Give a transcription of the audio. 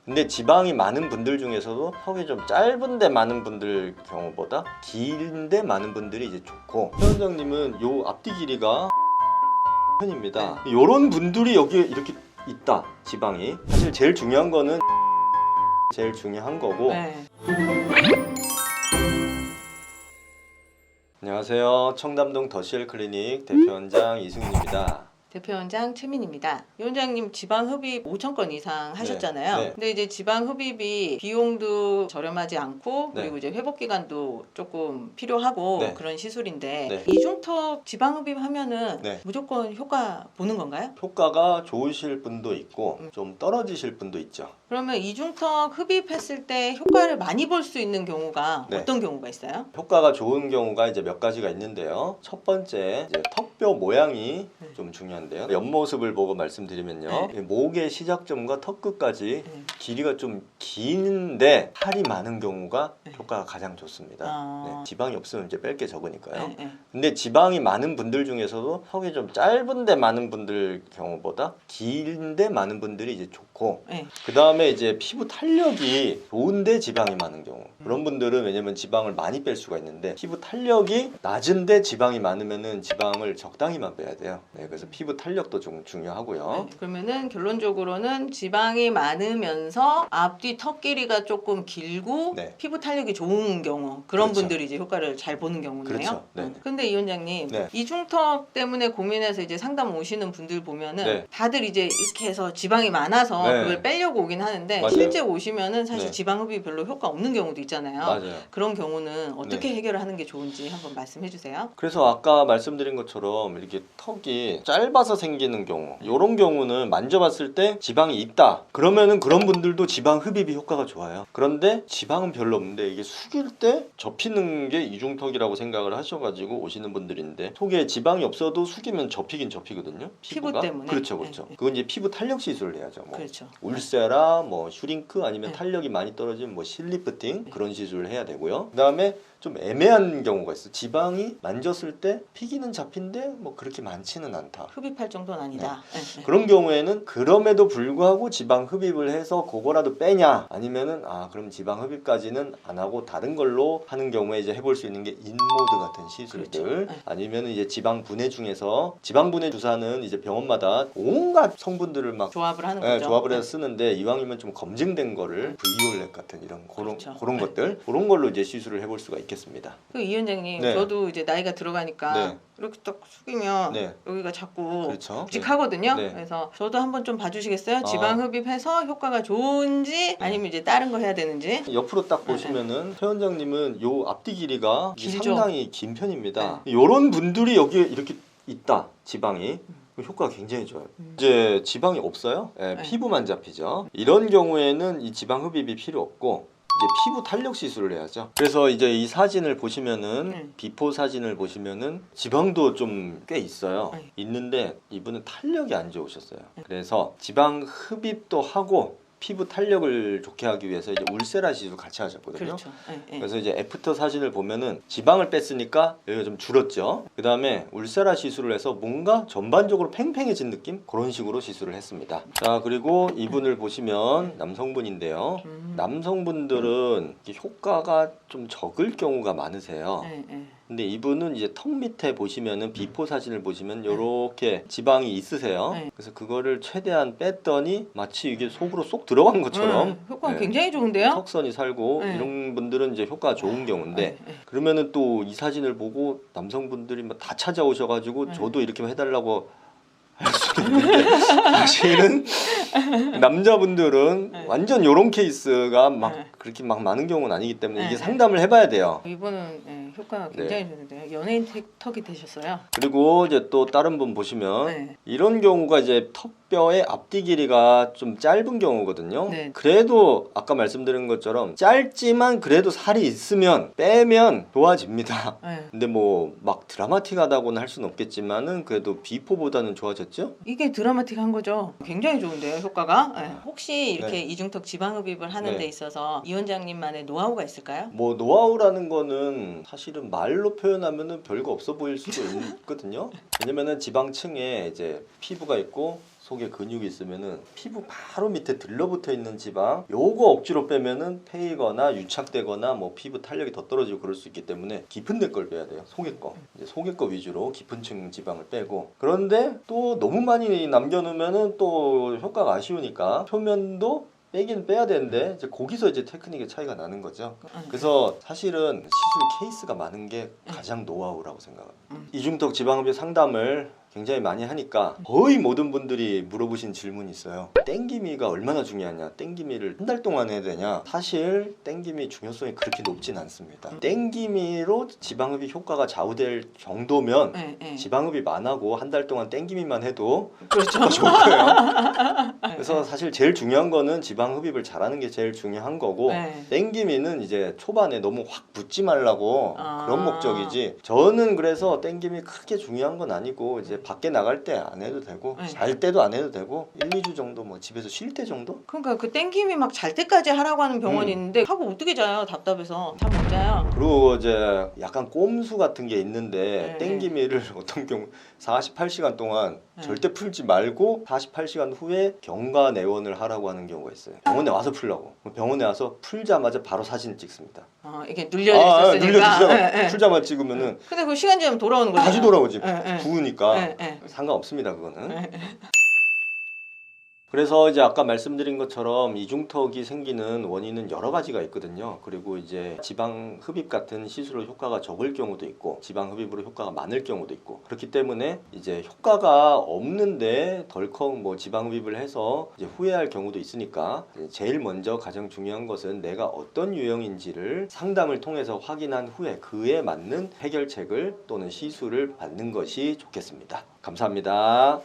근데 지방이 많은 분들 중에서도 턱이 좀 짧은데 많은 분들 경우보다 긴데 많은 분들이 이제 좋고, 최 원장님은 요 앞뒤 길이가 편입니다. 요런 분들이 여기에 이렇게 있다, 지방이. 사실 제일 중요한 거는 제일 중요한 거고. 네. 안녕하세요. 청담동 더시엘 클리닉 대표원장 이승윤입니다. 대표원장 최민입니다. 위원장님 지방 흡입 5천 건 이상 하셨잖아요. 네. 근데 이제 지방 흡입이 비용도 저렴하지 않고 네. 그리고 이제 회복 기간도 조금 필요하고 네. 그런 시술인데 네. 이중턱 지방 흡입하면은 네. 무조건 효과 보는 건가요? 효과가 좋으실 분도 있고 좀 떨어지실 분도 있죠. 그러면 이중턱 흡입했을 때 효과를 많이 볼 수 있는 경우가 네. 어떤 경우가 있어요? 효과가 좋은 경우가 이제 몇 가지가 있는데요. 첫 번째, 이제 턱뼈 모양이 좀 중요한데요. 옆모습을 보고 말씀드리면요. 목의 시작점과 턱 끝까지 길이가 좀 긴데 살이 많은 경우가 효과가 가장 좋습니다. 네, 지방이 없으면 이제 뺄 게 적으니까요. 근데 지방이 많은 분들 중에서도 턱이 좀 짧은데 많은 분들 경우보다 긴데 많은 분들이 이제 좋고, 그 다음에 이제 피부 탄력이 좋은데 지방이 많은 경우, 그런 분들은 왜냐면 지방을 많이 뺄 수가 있는데 피부 탄력이 낮은데 지방이 많으면은 지방을 적당히만 빼야 돼요. 네, 그래서 피부 탄력도 좀 중요하고요. 그러면은 결론적으로는 지방이 많으면서 앞뒤 턱 길이가 조금 길고 네. 피부 탄력이 좋은 경우, 그런 그렇죠. 분들이 이제 효과를 잘 보는 경우네요. 그렇죠. 네. 근데 이 원장님, 네. 이중턱 때문에 고민해서 이제 상담 오시는 분들 보면은 네. 다들 이제 이렇게 해서 지방이 많아서 네. 그걸 빼려고 오긴 하는데 맞아요. 실제 오시면은 사실 네. 지방 흡입이 별로 효과 없는 경우도 있잖아요. 맞아요. 그런 경우는 어떻게 해결을 하는 게 좋은지 한번 말씀해 주세요. 그래서 아까 말씀드린 것처럼 이렇게 턱이 짧아서 생기는 경우, 이런 경우는 만져봤을 때 지방이 있다, 그러면은 그런 분들도 지방 흡입이 효과가 좋아요. 그런데 지방은 별로 없는데 이게 숙일 때 접히는 게 이중턱이라고 생각을 하셔가지고 오시는 분들인데, 턱에 지방이 없어도 숙이면 접히긴 접히거든요, 피부 피부가. 때문에. 그렇죠, 그렇죠. 그건 이제 피부 탄력 시술을 해야죠. 뭐 그렇죠. 울세라, 뭐 슈링크, 아니면 탄력이 많이 떨어진 뭐 실리프팅, 그런 시술을 해야 되고요. 그 다음에 좀 애매한 경우가 있어. 지방이 만졌을 때 피기는 잡힌데 뭐 그렇게 많지는 않다. 흡입할 정도는 아니다. 그런 경우에는 그럼에도 불구하고 지방 흡입을 해서 그거라도 빼냐, 아니면은 그럼 지방 흡입까지는 안 하고 다른 걸로 하는 경우에 이제 해볼 수 있는 게 인모드 같은 시술들. 그렇죠. 아니면은 이제 지방 분해 중에서, 지방 분해 주사는 이제 병원마다 온갖 성분들을 막 조합을 하는 거죠. 조합을 해서 쓰는데, 이왕이면 좀 검증된 거를 비올렛 같은 이런 그렇죠. 그런 것들, 그런 걸로 이제 시술을 해볼 수가 있겠습니다. 그 이 원장님, 네. 저도 이제 나이가 들어가니까 네. 이렇게 딱 숙이면 네. 여기가 자꾸 그렇죠. 묵직하거든요. 네. 그래서 저도 한번 좀 봐주시겠어요? 지방 흡입해서 효과가 좋은지 아니면 이제 다른 거 해야 되는지. 옆으로 딱 보시면은 최 원장님은 요 앞뒤 길이가 길죠. 상당히 긴 편입니다. 요런 분들이 여기에 이렇게 있다, 지방이. 효과가 굉장히 좋아요. 이제 지방이 없어요. 피부만 잡히죠. 이런 경우에는 이 지방 흡입이 필요 없고 이제 피부 탄력 시술을 해야죠. 그래서 이제 이 사진을 보시면은 비포 사진을 보시면은 지방도 좀 꽤 있어요. 있는데 이분은 탄력이 안 좋으셨어요. 그래서 지방 흡입도 하고 피부 탄력을 좋게 하기 위해서 이제 울세라 시술 같이 하셨거든요. 그렇죠. 그래서 이제 애프터 사진을 보면은 지방을 뺐으니까 여기가 좀 줄었죠. 그 다음에 울세라 시술을 해서 뭔가 전반적으로 팽팽해진 느낌? 그런 식으로 시술을 했습니다. 자, 그리고 이분을 보시면 남성분인데요. 남성분들은 효과가 좀 적을 경우가 많으세요. 근데 이분은 이제 턱 밑에 보시면은 비포 사진을 보시면 요렇게 지방이 있으세요. 그래서 그거를 최대한 뺐더니 마치 이게 속으로 쏙 들어간 것처럼 효과가 굉장히 좋은데요? 턱선이 살고 이런 분들은 이제 효과가 좋은 경우인데, 그러면은 또 이 사진을 보고 남성분들이 막 다 찾아오셔가지고 저도 이렇게 해달라고 할 수도 있는데, 사실은 남자분들은 완전 요런 케이스가 막 그렇게 막 많은 경우는 아니기 때문에 이게 상담을 해봐야 돼요. 이분은 효과가 굉장히 좋은데요. 연예인 턱이 되셨어요. 그리고 이제 또 다른 분 보시면 이런 경우가 이제 턱뼈의 앞뒤 길이가 좀 짧은 경우거든요. 그래도 아까 말씀드린 것처럼 짧지만 그래도 살이 있으면 빼면 좋아집니다. 근데 뭐 막 드라마틱하다고는 할 수는 없겠지만은 그래도 비포보다는 좋아졌죠? 이게 드라마틱한 거죠. 굉장히 좋은데요, 효과가. 혹시 이렇게 이중턱 지방 흡입을 하는 데 있어서 이 원장님만의 노하우가 있을까요? 뭐 노하우라는 거는 사실은 말로 표현하면은 별거 없어 보일 수도 있거든요. 왜냐면은 지방층에 이제 피부가 있고 속에 근육이 있으면은 피부 바로 밑에 들러붙어 있는 지방 요거 억지로 빼면은 패이거나 유착되거나 뭐 피부 탄력이 더 떨어지고 그럴 수 있기 때문에 깊은 데 걸 빼야 돼요. 속에 거. 이제 속에 거 위주로 깊은 층 지방을 빼고 그런데 또 너무 많이 남겨놓으면은 또 효과가 아쉬우니까 표면도 빼긴 빼야 되는데 이제 거기서 이제 테크닉의 차이가 나는 거죠. 그래서 사실은 시술 케이스가 많은 게 가장 노하우라고 생각합니다. 이중턱 지방흡입 상담을 굉장히 많이 하니까 거의 모든 분들이 물어보신 질문이 있어요. 땡기미가 얼마나 중요하냐, 땡기미를 한 달 동안 해야 되냐. 사실 땡기미 중요성이 그렇게 높진 않습니다. 땡기미로 지방흡입 효과가 좌우될 정도면 지방흡입 안 하고 한 달 동안 땡기미만 해도 그렇죠. 좋을 거예요. 그래서 사실 제일 중요한 거는 지방흡입을 잘하는 게 제일 중요한 거고 땡기미는 이제 초반에 너무 확 붙지 말라고 그런 목적이지. 저는 그래서 땡기미 크게 중요한 건 아니고 이제 밖에 나갈 때 안 해도 되고 잘 때도 안 해도 되고 1, 2주 정도 뭐 집에서 쉴 때 정도? 그러니까 그 땡김이 막 잘 때까지 하라고 하는 병원이 있는데 하고 어떻게 자요? 답답해서 잠 못 자요. 그리고 이제 약간 꼼수 같은 게 있는데 땡기미를 어떤 경우 48시간 동안 절대 풀지 말고 48시간 후에 경과 내원을 하라고 하는 경우가 있어요. 병원에 와서 풀라고. 병원에 와서 풀자마자 바로 사진 찍습니다. 이게 눌려져 있었으니까. 눌려지잖아. 풀자마자 찍으면은 근데 그 시간 지나면 돌아오는 거잖아. 다시 돌아오지. 부으니까 네. 상관없습니다 그거는. 그래서 이제 아까 말씀드린 것처럼 이중턱이 생기는 원인은 여러 가지가 있거든요. 그리고 이제 지방 흡입 같은 시술로 효과가 적을 경우도 있고 지방 흡입으로 효과가 많을 경우도 있고 그렇기 때문에 이제 효과가 없는데 덜컥 뭐 지방 흡입을 해서 이제 후회할 경우도 있으니까 제일 먼저 가장 중요한 것은 내가 어떤 유형인지를 상담을 통해서 확인한 후에 그에 맞는 해결책을 또는 시술을 받는 것이 좋겠습니다. 감사합니다.